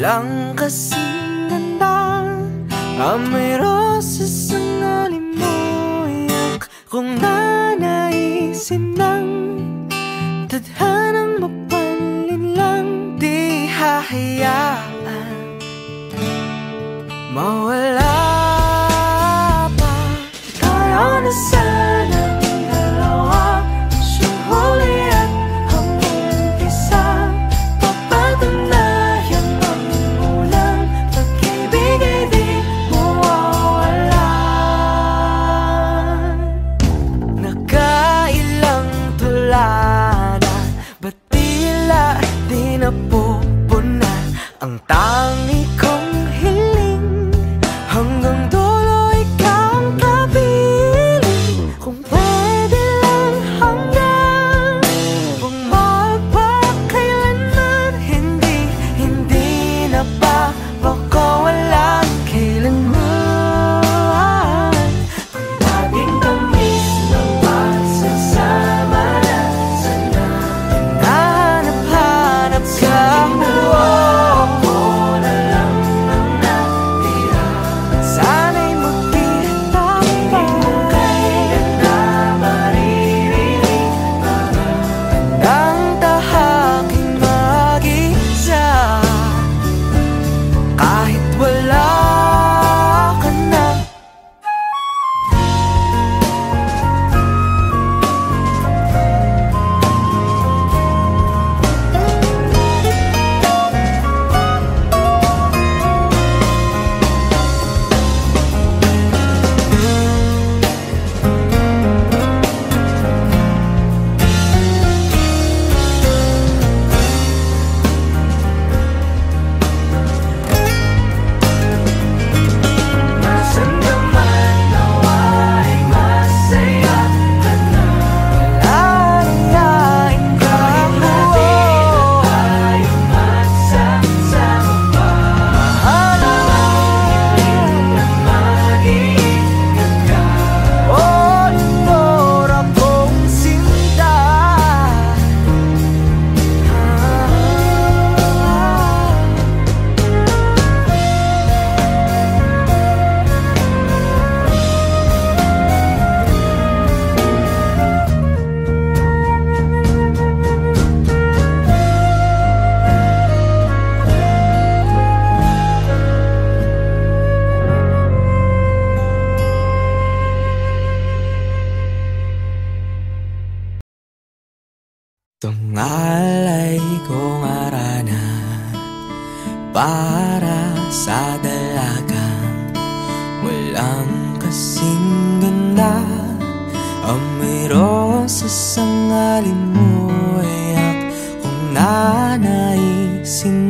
Walang kasing ganda ang may rosas ang alimuyak. Kung nanaisin ng tadhanang mapalin lang, di hahayaan mawala pa. Tayo na sanang dalawa, siyang huli at ang umpisa. Papatunayan ang unang pag-ibig ay di mawawala. Nakailang tula na, ba't tila di napupuna ang tangi kong hiling? Hanggang dulo ikaw ang kapiling. Kung pwede lang hanggang magpakailanman, hindi na ba baka walang kailanman. Ang dating tamis ng pagsasama na sana hinahanap-hanap ka. Ako na lang ang natira, sana'y magkita pa. Hindi mo kailan na maririnig ang tahaking mag-isa. Kahit wala ka na, nasan ka man nawa'y masaya ka na. Lalayain ka natin na tayo magsasama pa. Mahalaang na mag-iingat ka. O Lindor, akong sinta. Tungalay kong arana para sa dalaga. Walang kasing ganda ang may rosas ang alimuyak. Kung nanaisin